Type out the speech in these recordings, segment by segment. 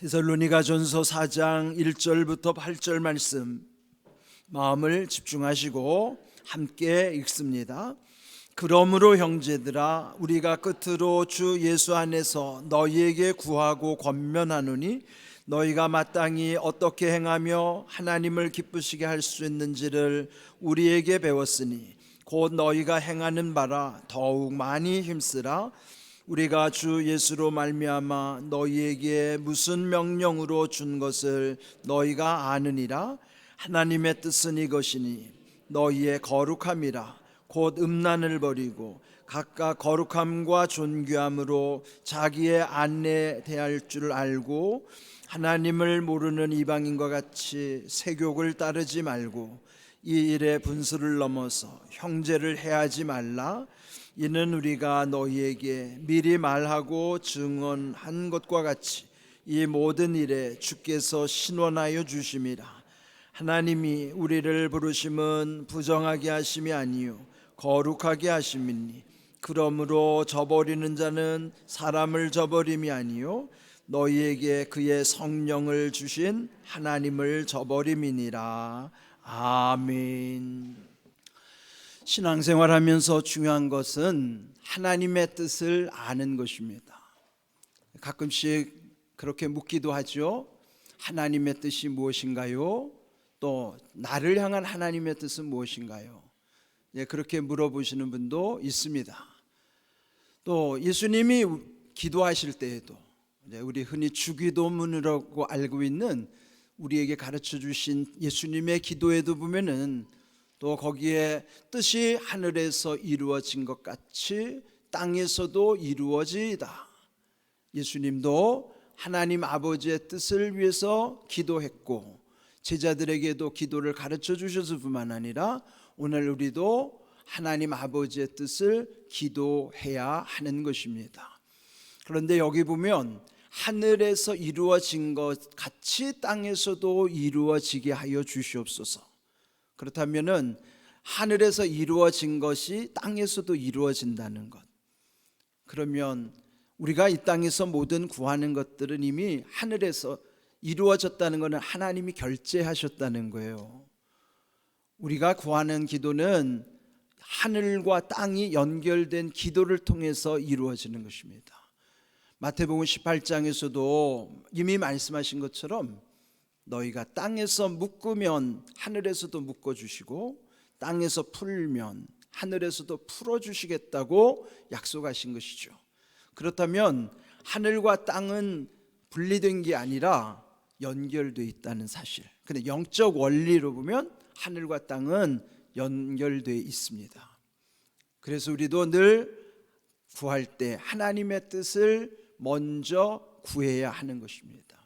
데살로니가전서 4장 1절부터 8절 말씀 마음을 집중하시고 함께 읽습니다. 그러므로 형제들아 우리가 끝으로 주 예수 안에서 너희에게 구하고 권면하노니 너희가 마땅히 어떻게 행하며 하나님을 기쁘시게 할 수 있는지를 우리에게 배웠으니 곧 너희가 행하는 바라 더욱 많이 힘쓰라. 우리가 주 예수로 말미암아 너희에게 무슨 명령으로 준 것을 너희가 아느니라. 하나님의 뜻은 이것이니 너희의 거룩함이라. 곧 음란을 버리고 각각 거룩함과 존귀함으로 자기의 아내 대할 줄 알고 하나님을 모르는 이방인과 같이 세욕을 따르지 말고 이 일의 분수를 넘어서 형제를 해하지 말라. 이는 우리가 너희에게 미리 말하고 증언한 것과 같이 이 모든 일에 주께서 신원하여 주심이라. 하나님이 우리를 부르심은 부정하게 하심이 아니요 거룩하게 하심이니 그러므로 저버리는 자는 사람을 저버림이 아니요 너희에게 그의 성령을 주신 하나님을 저버림이니라. 아멘. 신앙생활하면서 중요한 것은 하나님의 뜻을 아는 것입니다. 가끔씩 그렇게 묻기도 하죠. 하나님의 뜻이 무엇인가요? 또 나를 향한 하나님의 뜻은 무엇인가요? 그렇게 물어보시는 분도 있습니다. 또 예수님이 기도하실 때에도 우리 흔히 주기도문이라고 알고 있는 우리에게 가르쳐 주신 예수님의 기도에도 보면은 또 거기에 뜻이 하늘에서 이루어진 것 같이 땅에서도 이루어지이다. 예수님도 하나님 아버지의 뜻을 위해서 기도했고 제자들에게도 기도를 가르쳐 주셔서 뿐만 아니라 오늘 우리도 하나님 아버지의 뜻을 기도해야 하는 것입니다. 그런데 여기 보면 하늘에서 이루어진 것 같이 땅에서도 이루어지게 하여 주시옵소서. 그렇다면은 하늘에서 이루어진 것이 땅에서도 이루어진다는 것. 그러면 우리가 이 땅에서 모든 구하는 것들은 이미 하늘에서 이루어졌다는 것은 하나님이 결제하셨다는 거예요. 우리가 구하는 기도는 하늘과 땅이 연결된 기도를 통해서 이루어지는 것입니다. 마태복음 18장에서도 이미 말씀하신 것처럼 너희가 땅에서 묶으면 하늘에서도 묶어주시고 땅에서 풀면 하늘에서도 풀어주시겠다고 약속하신 것이죠. 그렇다면 하늘과 땅은 분리된 게 아니라 연결되어 있다는 사실. 근데 영적 원리로 보면 하늘과 땅은 연결되어 있습니다. 그래서 우리도 늘 구할 때 하나님의 뜻을 먼저 구해야 하는 것입니다.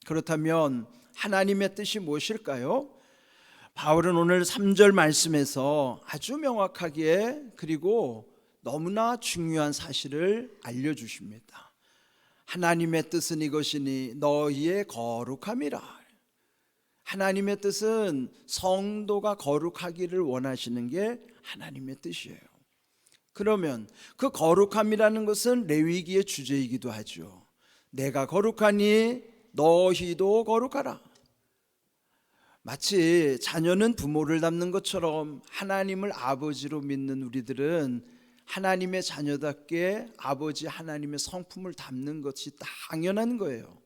그렇다면 하나님의 뜻이 무엇일까요? 바울은 오늘 3절 말씀에서 아주 명확하게 그리고 너무나 중요한 사실을 알려주십니다. 하나님의 뜻은 이것이니 너희의 거룩함이라. 하나님의 뜻은 성도가 거룩하기를 원하시는 게 하나님의 뜻이에요. 그러면 그 거룩함이라는 것은 레위기의 주제이기도 하죠. 내가 거룩하니 너희도 거룩하라. 마치 자녀는 부모를 닮는 것처럼 하나님을 아버지로 믿는 우리들은 하나님의 자녀답게 아버지 하나님의 성품을 담는 것이 당연한 거예요.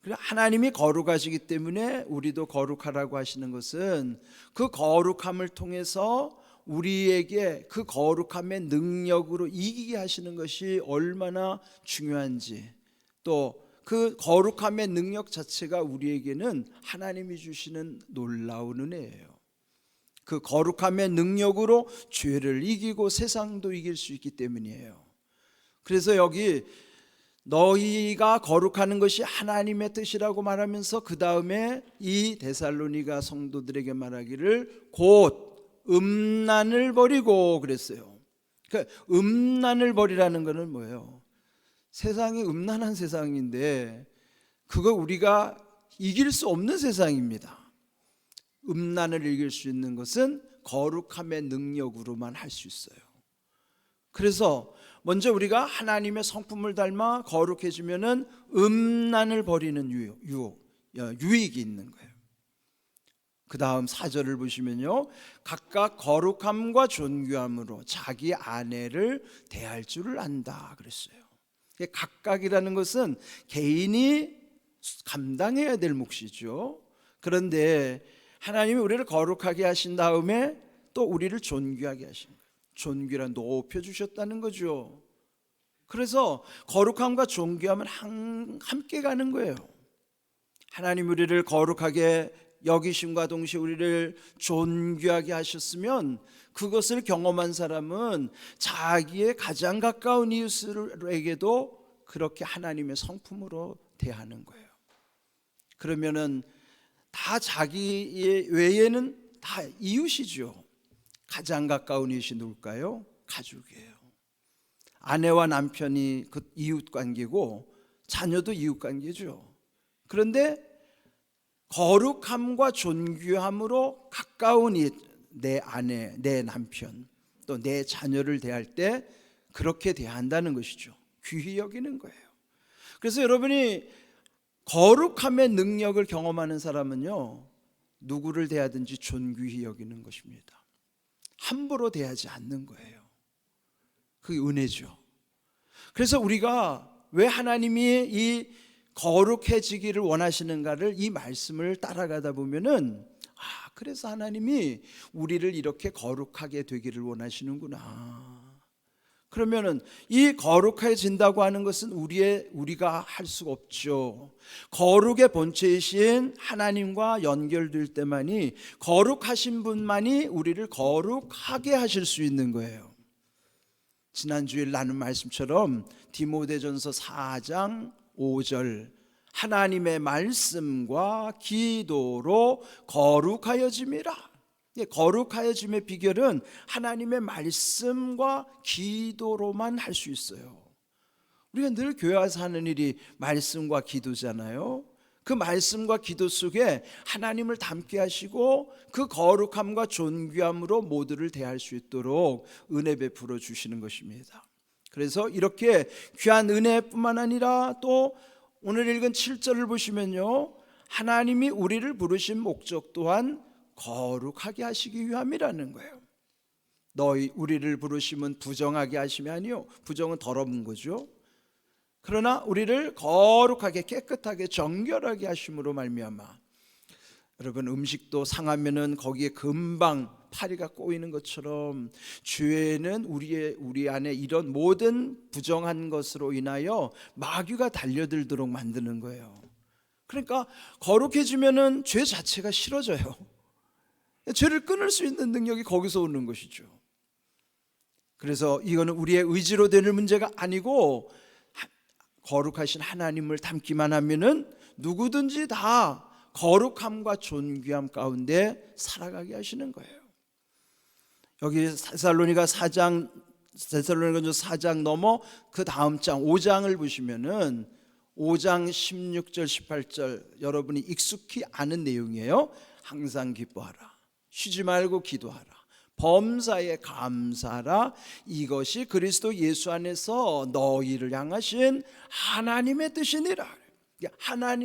하나님이 거룩하시기 때문에 우리도 거룩하라고 하시는 것은 그 거룩함을 통해서 우리에게 그 거룩함의 능력으로 이기게 하시는 것이 얼마나 중요한지, 또 그 거룩함의 능력 자체가 우리에게는 하나님이 주시는 놀라운 은혜예요. 그 거룩함의 능력으로 죄를 이기고 세상도 이길 수 있기 때문이에요. 그래서 여기 너희가 거룩하는 것이 하나님의 뜻이라고 말하면서 그 다음에 이 데살로니가 성도들에게 말하기를 곧 음란을 버리고 그랬어요. 그러니까 음란을 버리라는 것은 뭐예요? 세상이 음란한 세상인데 그거 우리가 이길 수 없는 세상입니다. 음란을 이길 수 있는 것은 거룩함의 능력으로만 할 수 있어요. 그래서 먼저 우리가 하나님의 성품을 닮아 거룩해지면은 음란을 버리는 유익이 있는 거예요. 그 다음 4절을 보시면요, 각각 거룩함과 존귀함으로 자기 아내를 대할 줄을 안다 그랬어요. 각각이라는 것은 개인이 감당해야 될 몫이죠. 그런데 하나님이 우리를 거룩하게 하신 다음에 또 우리를 존귀하게 하신 거예요. 존귀란 높여주셨다는 거죠. 그래서 거룩함과 존귀함은 함께 가는 거예요. 하나님 우리를 거룩하게 여기심과 동시에 우리를 존귀하게 하셨으면 그것을 경험한 사람은 자기의 가장 가까운 이웃에게도 그렇게 하나님의 성품으로 대하는 거예요. 그러면은 다 자기 외에는 다 이웃이죠. 가장 가까운 이웃이 누굴까요? 가족이에요. 아내와 남편이 그 이웃 관계고 자녀도 이웃 관계죠. 그런데 거룩함과 존귀함으로 가까운 내 아내, 내 남편, 또 내 자녀를 대할 때 그렇게 대한다는 것이죠. 귀히 여기는 거예요. 그래서 여러분이 거룩함의 능력을 경험하는 사람은요, 누구를 대하든지 존귀히 여기는 것입니다. 함부로 대하지 않는 거예요. 그게 은혜죠. 그래서 우리가 왜 하나님이 이 거룩해지기를 원하시는가를 이 말씀을 따라가다 보면은 그래서 하나님이 우리를 이렇게 거룩하게 되기를 원하시는구나. 그러면은 이 거룩해진다고 하는 것은 우리가 할 수가 없죠. 거룩의 본체이신 하나님과 연결될 때만이, 거룩하신 분만이 우리를 거룩하게 하실 수 있는 거예요. 지난 주일 나눈 말씀처럼 디모데전서 4장 5절, 하나님의 말씀과 기도로 거룩하여짐이라. 거룩하여짐의 비결은 하나님의 말씀과 기도로만 할 수 있어요. 우리가 늘 교회 와서 하는 일이 말씀과 기도잖아요. 그 말씀과 기도 속에 하나님을 닮게 하시고 그 거룩함과 존귀함으로 모두를 대할 수 있도록 은혜 베풀어 주시는 것입니다. 그래서 이렇게 귀한 은혜뿐만 아니라 또 오늘 읽은 7절을 보시면요, 하나님이 우리를 부르신 목적 또한 거룩하게 하시기 위함이라는 거예요. 우리를 부르심은 부정하게 하심이 아니요, 부정은 더러운 거죠. 그러나 우리를 거룩하게, 깨끗하게, 정결하게 하심으로 말미암아, 여러분 음식도 상하면은 거기에 금방 파리가 꼬이는 것처럼 죄는 우리 안에 이런 모든 부정한 것으로 인하여 마귀가 달려들도록 만드는 거예요. 그러니까 거룩해지면은 죄 자체가 싫어져요. 죄를 끊을 수 있는 능력이 거기서 오는 것이죠. 그래서 이거는 우리의 의지로 되는 문제가 아니고 거룩하신 하나님을 닮기만 하면은 누구든지 다 거룩함과 존귀함 가운데 살아가게 하시는 거예요. 여기 데살로니가서 4장 넘어 그 다음 장 5장을 보시면은 5장 16절 18절 여러분이 익숙히 아는 내용이에요. 항상 기뻐하라, 쉬지 말고 기도하라, 범사에 감사하라, 이것이 그리스도 예수 안에서 너희를 향하신 하나님의 뜻이니라.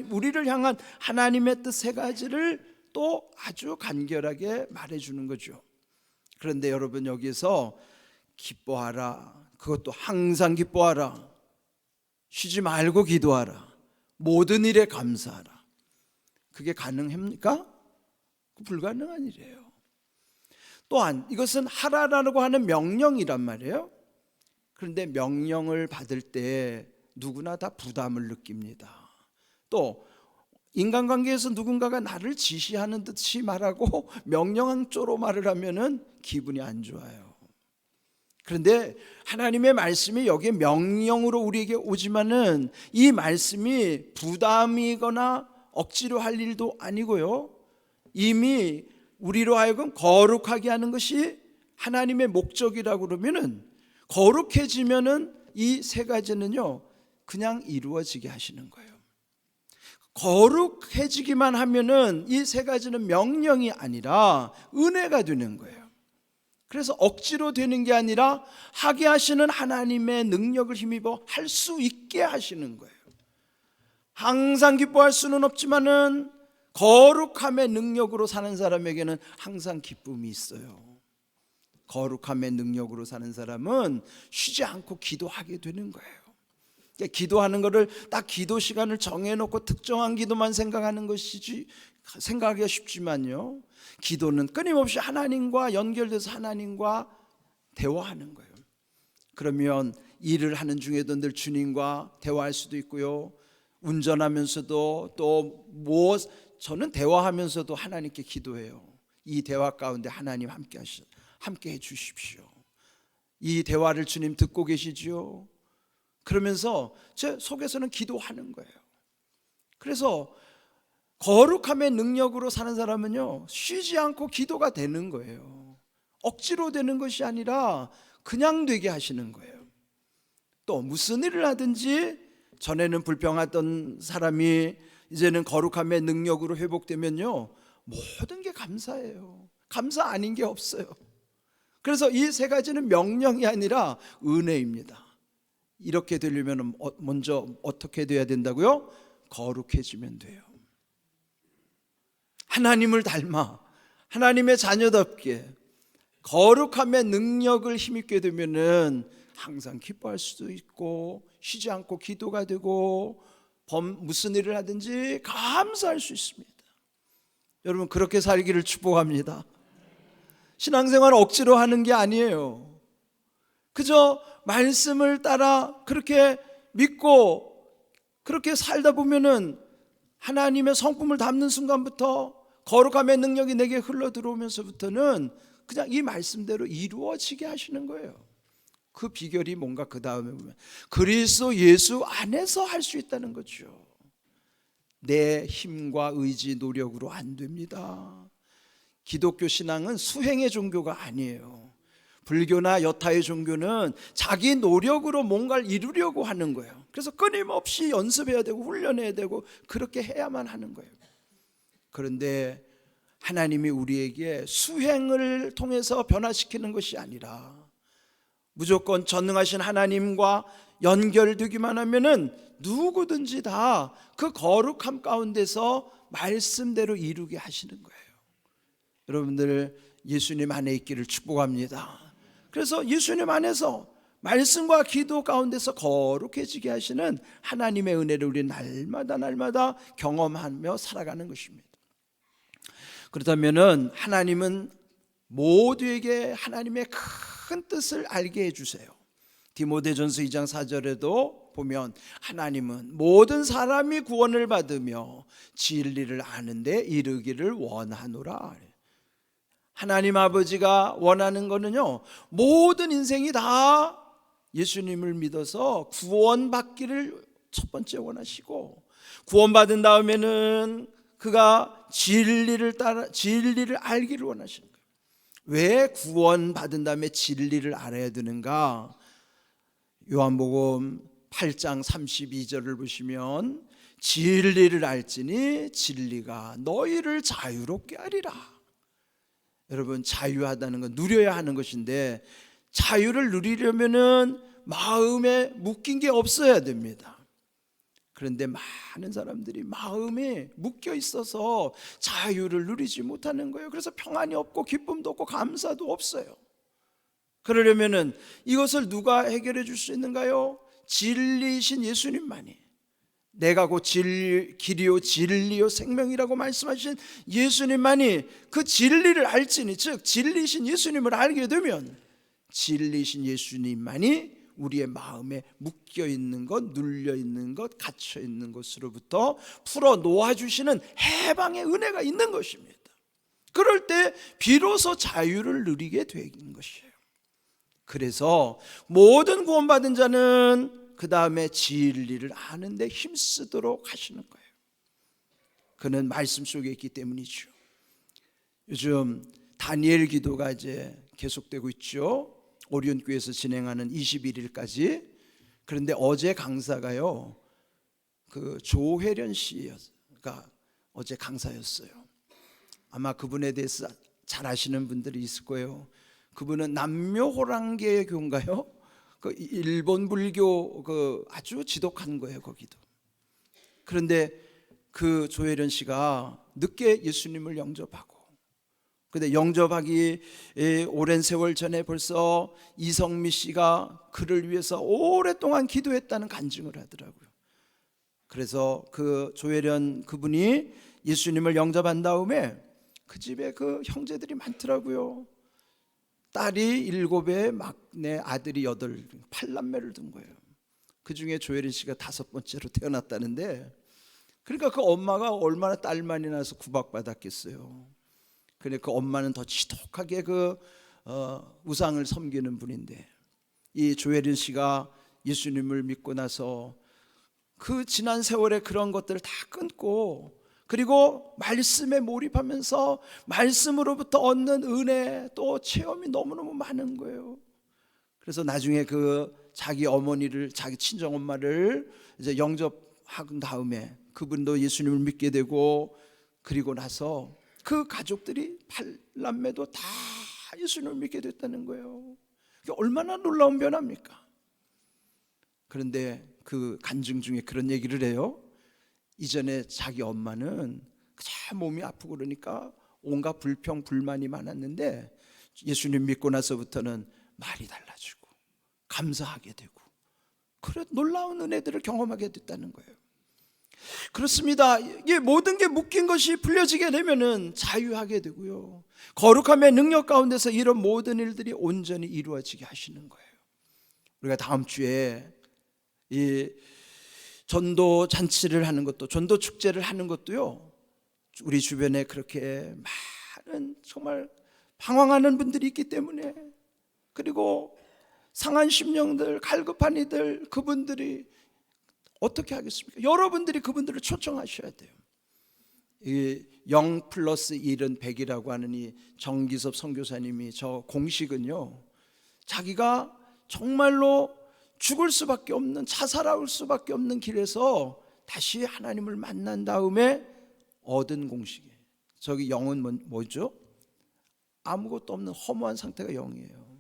우리를 향한 하나님의 뜻 세 가지를 또 아주 간결하게 말해주는 거죠. 그런데 여러분 여기서 기뻐하라, 그것도 항상 기뻐하라, 쉬지 말고 기도하라, 모든 일에 감사하라, 그게 가능합니까? 불가능한 일이에요. 또한 이것은 하라라고 하는 명령이란 말이에요. 그런데 명령을 받을 때 누구나 다 부담을 느낍니다. 또 인간관계에서 누군가가 나를 지시하는 듯이 말하고 명령한 쪽으로 말을 하면은 기분이 안 좋아요. 그런데 하나님의 말씀이 여기에 명령으로 우리에게 오지만은 이 말씀이 부담이거나 억지로 할 일도 아니고요, 이미 우리로 하여금 거룩하게 하는 것이 하나님의 목적이라고 그러면은, 거룩해지면은 이 세 가지는요 그냥 이루어지게 하시는 거예요. 거룩해지기만 하면은 이 세 가지는 명령이 아니라 은혜가 되는 거예요. 그래서 억지로 되는 게 아니라 하게 하시는 하나님의 능력을 힘입어 할 수 있게 하시는 거예요. 항상 기뻐할 수는 없지만은 거룩함의 능력으로 사는 사람에게는 항상 기쁨이 있어요. 거룩함의 능력으로 사는 사람은 쉬지 않고 기도하게 되는 거예요. 그러니까 기도하는 것을 딱 기도 시간을 정해놓고 특정한 기도만 생각하는 것이지, 생각하기가 쉽지만요, 기도는 끊임없이 하나님과 연결돼서 하나님과 대화하는 거예요. 그러면 일을 하는 중에도 늘 주님과 대화할 수도 있고요, 운전하면서도 또 저는 대화하면서도 하나님께 기도해요. 이 대화 가운데 하나님 함께 해 주십시오. 이 대화를 주님 듣고 계시지요? 그러면서 제 속에서는 기도하는 거예요. 그래서 거룩함의 능력으로 사는 사람은요, 쉬지 않고 기도가 되는 거예요. 억지로 되는 것이 아니라 그냥 되게 하시는 거예요. 또 무슨 일을 하든지, 전에는 불평하던 사람이 이제는 거룩함의 능력으로 회복되면요, 모든 게 감사해요. 감사 아닌 게 없어요. 그래서 이 세 가지는 명령이 아니라 은혜입니다. 이렇게 되려면 먼저 어떻게 돼야 된다고요? 거룩해지면 돼요. 하나님을 닮아 하나님의 자녀답게 거룩함의 능력을 힘입게 되면은 항상 기뻐할 수도 있고, 쉬지 않고 기도가 되고, 무슨 일을 하든지 감사할 수 있습니다. 여러분, 그렇게 살기를 축복합니다. 신앙생활 억지로 하는 게 아니에요. 그저 말씀을 따라 그렇게 믿고 그렇게 살다 보면은 하나님의 성품을 담는 순간부터, 거룩함의 능력이 내게 흘러 들어오면서부터는 그냥 이 말씀대로 이루어지게 하시는 거예요. 그 비결이 뭔가 그 다음에 보면 그리스도 예수 안에서 할 수 있다는 거죠. 내 힘과 의지, 노력으로 안 됩니다. 기독교 신앙은 수행의 종교가 아니에요. 불교나 여타의 종교는 자기 노력으로 뭔가를 이루려고 하는 거예요. 그래서 끊임없이 연습해야 되고 훈련해야 되고 그렇게 해야만 하는 거예요. 그런데 하나님이 우리에게 수행을 통해서 변화시키는 것이 아니라 무조건 전능하신 하나님과 연결되기만 하면은 누구든지 다 그 거룩함 가운데서 말씀대로 이루게 하시는 거예요. 여러분들 예수님 안에 있기를 축복합니다. 그래서 예수님 안에서 말씀과 기도 가운데서 거룩해지게 하시는 하나님의 은혜를 우리 날마다 경험하며 살아가는 것입니다. 그렇다면은 하나님은 모두에게 하나님의 큰 뜻을 알게 해주세요. 디모데전서 2장 4절에도 보면 하나님은 모든 사람이 구원을 받으며 진리를 아는 데 이르기를 원하노라. 하나님 아버지가 원하는 거는요, 모든 인생이 다 예수님을 믿어서 구원받기를 첫 번째 원하시고, 구원받은 다음에는 그가 진리를 알기를 원하시는 거예요. 왜 구원받은 다음에 진리를 알아야 되는가? 요한복음 8장 32절을 보시면 진리를 알지니 진리가 너희를 자유롭게 하리라. 여러분, 자유하다는 건 누려야 하는 것인데, 자유를 누리려면은 마음에 묶인 게 없어야 됩니다. 그런데 많은 사람들이 마음에 묶여 있어서 자유를 누리지 못하는 거예요. 그래서 평안이 없고 기쁨도 없고 감사도 없어요. 그러려면은 이것을 누가 해결해 줄 수 있는가요? 진리이신 예수님만이. 내가 곧 길이요 진리요 생명이라고 말씀하신 예수님만이 그 진리를 알지니, 즉 진리이신 예수님을 알게 되면 진리이신 예수님만이 우리의 마음에 묶여있는 것, 눌려있는 것, 갇혀있는 것으로부터 풀어 놓아주시는 해방의 은혜가 있는 것입니다. 그럴 때 비로소 자유를 누리게 되는 것이에요. 그래서 모든 구원받은 자는 그 다음에 진리를 아는 데 힘쓰도록 하시는 거예요. 그는 말씀 속에 있기 때문이죠. 요즘 다니엘 기도가 이제 계속되고 있죠. 오리온교회에서 진행하는 21일까지. 그런데 어제 강사가요, 그 조혜련 씨가 어제 강사였어요. 아마 그분에 대해서 잘 아시는 분들이 있을 거예요. 그분은 남묘호랑계의 교인가요? 그 일본 불교 그 아주 지독한 거예요, 거기도. 그런데 그 조혜련 씨가 늦게 예수님을 영접하고, 근데 영접하기 오랜 세월 전에 벌써 이성미 씨가 그를 위해서 오랫동안 기도했다는 간증을 하더라고요. 그래서 그 조혜련 그분이 예수님을 영접한 다음에 그 집에 그 형제들이 많더라고요. 딸이 7에 막내 아들이 8, 8남매를 둔 거예요. 그 중에 조혜린 씨가 5번째로 태어났다는데, 그러니까 그 엄마가 얼마나 딸만이 나서 구박받았겠어요. 그러니까 그 엄마는 더 지독하게 그 우상을 섬기는 분인데, 이 조혜린 씨가 예수님을 믿고 나서 그 지난 세월의 그런 것들을 다 끊고, 그리고 말씀에 몰입하면서 말씀으로부터 얻는 은혜 또 체험이 너무너무 많은 거예요. 그래서 나중에 그 자기 어머니를, 자기 친정 엄마를 이제 영접한 다음에 그분도 예수님을 믿게 되고, 그리고 나서 그 가족들이 8남매도 다 예수님을 믿게 됐다는 거예요. 이게 얼마나 놀라운 변화입니까? 그런데 그 간증 중에 그런 얘기를 해요. 이전에 자기 엄마는 참 몸이 아프고 그러니까 온갖 불평 불만이 많았는데, 예수님 믿고 나서부터는 말이 달라지고 감사하게 되고, 그런 놀라운 은혜들을 경험하게 됐다는 거예요. 그렇습니다. 이게 모든 게 묶인 것이 풀려지게 되면은 자유하게 되고요, 거룩함의 능력 가운데서 이런 모든 일들이 온전히 이루어지게 하시는 거예요. 우리가 다음 주에 이 전도 잔치를 하는 것도, 전도 축제를 하는 것도요, 우리 주변에 그렇게 많은 정말 방황하는 분들이 있기 때문에, 그리고 상한 심령들, 갈급한 이들, 그분들이 어떻게 하겠습니까? 여러분들이 그분들을 초청하셔야 돼요. 이 0+1은 100이라고 하는 이 정기섭 선교사님이 저 공식은요, 자기가 정말로 죽을 수밖에 없는, 자살할 수밖에 없는 길에서 다시 하나님을 만난 다음에 얻은 공식이에요. 저기 0은 뭐죠? 아무것도 없는 허무한 상태가 0이에요.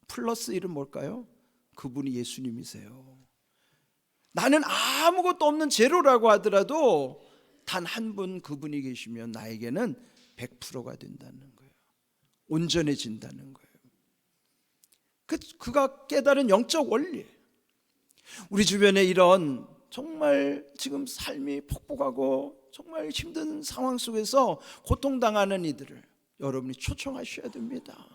플러스 1은 뭘까요? 그분이 예수님이세요. 나는 아무것도 없는 제로라고 하더라도 단 한 분 그분이 계시면 나에게는 100%가 된다는 거예요. 온전해진다는 거예요. 그가 깨달은 영적 원리. 우리 주변에 이런 정말 지금 삶이 폭복하고 정말 힘든 상황 속에서 고통당하는 이들을 여러분이 초청하셔야 됩니다.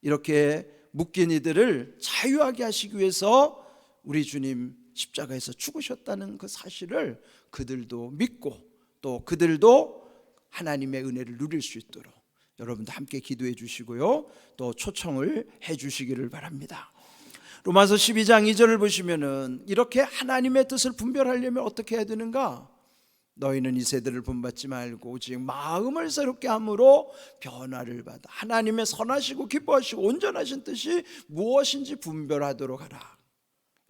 이렇게 묶인 이들을 자유하게 하시기 위해서 우리 주님 십자가에서 죽으셨다는 그 사실을 그들도 믿고, 또 그들도 하나님의 은혜를 누릴 수 있도록 여러분도 함께 기도해 주시고요, 또 초청을 해 주시기를 바랍니다. 로마서 12장 2절을 보시면은 이렇게 하나님의 뜻을 분별하려면 어떻게 해야 되는가? 너희는 이 세대를 본받지 말고 오직 마음을 새롭게 함으로 변화를 받아 하나님의 선하시고 기뻐하시고 온전하신 뜻이 무엇인지 분별하도록 하라.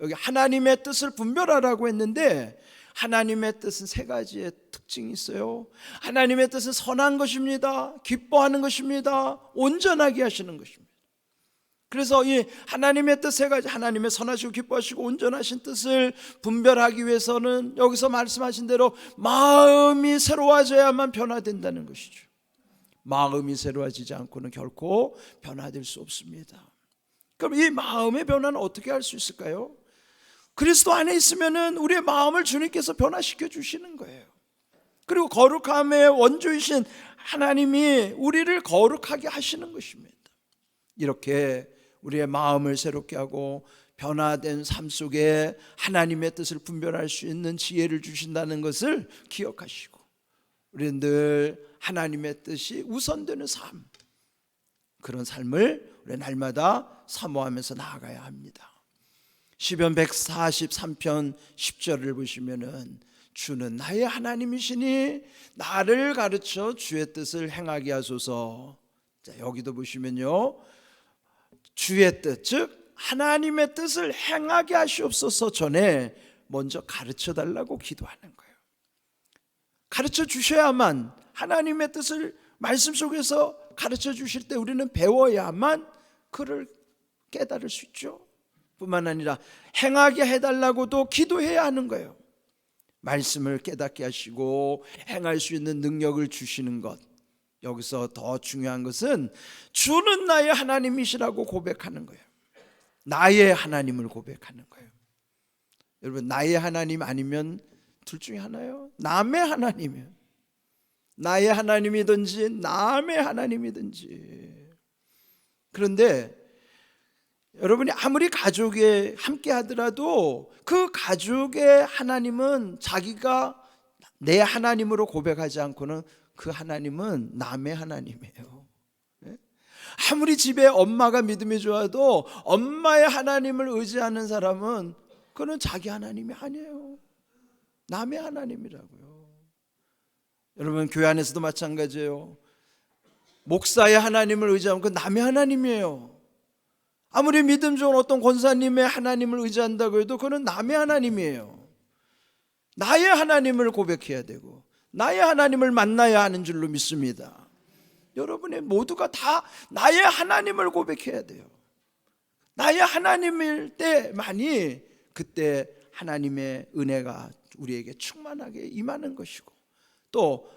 여기 하나님의 뜻을 분별하라고 했는데, 하나님의 뜻은 3가지의 특징이 있어요. 하나님의 뜻은 선한 것입니다, 기뻐하는 것입니다, 온전하게 하시는 것입니다. 그래서 이 하나님의 뜻 3가지, 하나님의 선하시고 기뻐하시고 온전하신 뜻을 분별하기 위해서는 여기서 말씀하신 대로 마음이 새로워져야만 변화된다는 것이죠. 마음이 새로워지지 않고는 결코 변화될 수 없습니다. 그럼 이 마음의 변화는 어떻게 할 수 있을까요? 그리스도 안에 있으면은 우리의 마음을 주님께서 변화시켜 주시는 거예요. 그리고 거룩함의 원조이신 하나님이 우리를 거룩하게 하시는 것입니다. 이렇게 우리의 마음을 새롭게 하고 변화된 삶 속에 하나님의 뜻을 분별할 수 있는 지혜를 주신다는 것을 기억하시고, 우리는 늘 하나님의 뜻이 우선되는 삶, 그런 삶을 우리 날마다 사모하면서 나아가야 합니다. 시편 143편 10절을 보시면은 주는 나의 하나님이시니 나를 가르쳐 주의 뜻을 행하게 하소서. 자, 여기도 보시면요, 주의 뜻, 즉 하나님의 뜻을 행하게 하시옵소서 전에 먼저 가르쳐 달라고 기도하는 거예요. 가르쳐 주셔야만 하나님의 뜻을 말씀 속에서 가르쳐 주실 때 우리는 배워야만 그를 깨달을 수 있죠. 뿐만 아니라 행하게 해달라고도 기도해야 하는 거예요. 말씀을 깨닫게 하시고 행할 수 있는 능력을 주시는 것, 여기서 더 중요한 것은 주는 나의 하나님이시라고 고백하는 거예요. 나의 하나님을 고백하는 거예요. 여러분, 나의 하나님 아니면 둘 중에 하나요. 남의 하나님이에요. 나의 하나님이든지 남의 하나님이든지. 그런데 여러분이 아무리 가족에 함께 하더라도 그 가족의 하나님은 자기가 내 하나님으로 고백하지 않고는 그 하나님은 남의 하나님이에요. 아무리 집에 엄마가 믿음이 좋아도 엄마의 하나님을 의지하는 사람은 그는 자기 하나님이 아니에요. 남의 하나님이라고요. 여러분, 교회 안에서도 마찬가지예요. 목사의 하나님을 의지하면 그 남의 하나님이에요. 아무리 믿음 좋은 어떤 권사님의 하나님을 의지한다고 해도 그는 남의 하나님이에요. 나의 하나님을 고백해야 되고 나의 하나님을 만나야 하는 줄로 믿습니다. 여러분의 모두가 다 나의 하나님을 고백해야 돼요. 나의 하나님일 때만이 그때 하나님의 은혜가 우리에게 충만하게 임하는 것이고, 또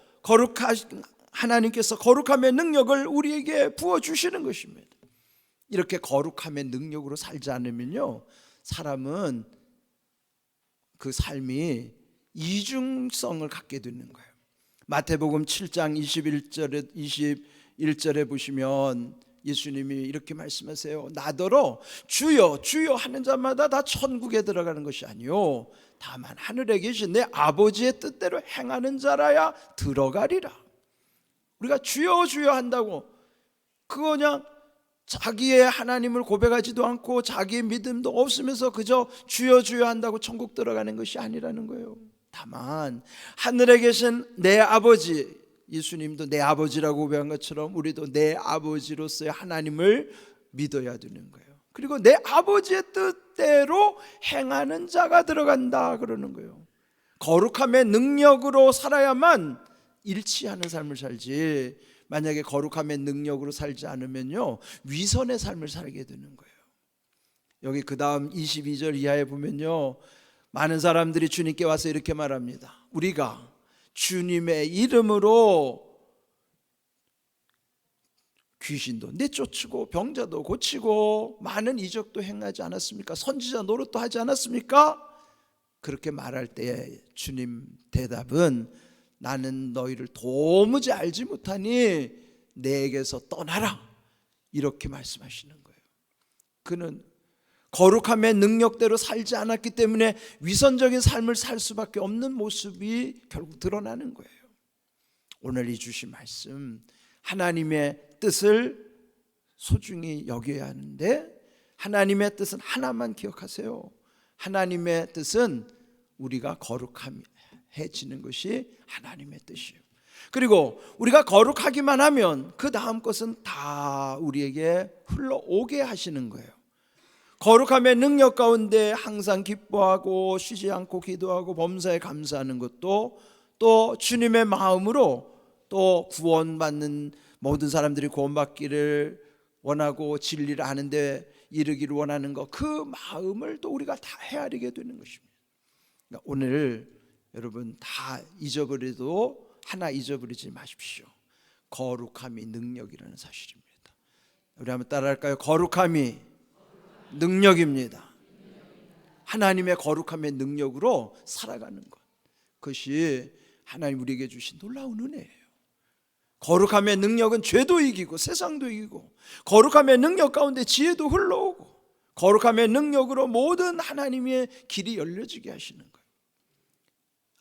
하나님께서 거룩함의 능력을 우리에게 부어주시는 것입니다. 이렇게 거룩함의 능력으로 살지 않으면요, 사람은 그 삶이 이중성을 갖게 되는 거예요. 마태복음 7장 21절에 보시면 예수님이 이렇게 말씀하세요. 나더러 주여 주여 하는 자마다 다 천국에 들어가는 것이 아니요 다만 하늘에 계신 내 아버지의 뜻대로 행하는 자라야 들어가리라. 우리가 주여 주여 한다고 그거 그냥 자기의 하나님을 고백하지도 않고 자기의 믿음도 없으면서 그저 주여 주여 한다고 천국 들어가는 것이 아니라는 거예요. 다만 하늘에 계신 내 아버지, 예수님도 내 아버지라고 고백한 것처럼 우리도 내 아버지로서의 하나님을 믿어야 되는 거예요. 그리고 내 아버지의 뜻대로 행하는 자가 들어간다 그러는 거예요. 거룩함의 능력으로 살아야만 일치하는 삶을 살지, 만약에 거룩함의 능력으로 살지 않으면요 위선의 삶을 살게 되는 거예요. 여기 그 다음 22절 이하에 보면요, 많은 사람들이 주님께 와서 이렇게 말합니다. 우리가 주님의 이름으로 귀신도 내쫓고 병자도 고치고 많은 이적도 행하지 않았습니까? 선지자 노릇도 하지 않았습니까? 그렇게 말할 때 주님 대답은 나는 너희를 도무지 알지 못하니 내게서 떠나라, 이렇게 말씀하시는 거예요. 그는 거룩함의 능력대로 살지 않았기 때문에 위선적인 삶을 살 수밖에 없는 모습이 결국 드러나는 거예요. 오늘 이 주신 말씀, 하나님의 뜻을 소중히 여겨야 하는데 하나님의 뜻은 하나만 기억하세요. 하나님의 뜻은 우리가 거룩해지는 것이 하나님의 뜻이에요. 그리고 우리가 거룩하기만 하면 그 다음 것은 다 우리에게 흘러오게 하시는 거예요. 거룩함의 능력 가운데 항상 기뻐하고 쉬지 않고 기도하고 범사에 감사하는 것도, 또 주님의 마음으로 또 구원받는 모든 사람들이 구원받기를 원하고 진리를 아는데 이르기를 원하는 것, 그 마음을 또 우리가 다 헤아리게 되는 것입니다. 그러니까 오늘 여러분 다 잊어버려도 하나 잊어버리지 마십시오. 거룩함이 능력이라는 사실입니다. 우리 한번 따라할까요? 거룩함이 능력입니다. 하나님의 거룩함의 능력으로 살아가는 것, 그것이 하나님 우리에게 주신 놀라운 은혜예요. 거룩함의 능력은 죄도 이기고 세상도 이기고, 거룩함의 능력 가운데 지혜도 흘러오고, 거룩함의 능력으로 모든 하나님의 길이 열려지게 하시는 거예요.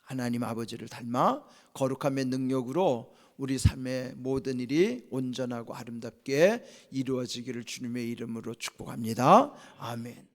하나님 아버지를 닮아 거룩함의 능력으로 우리 삶의 모든 일이 온전하고 아름답게 이루어지기를 주님의 이름으로 축복합니다. 아멘.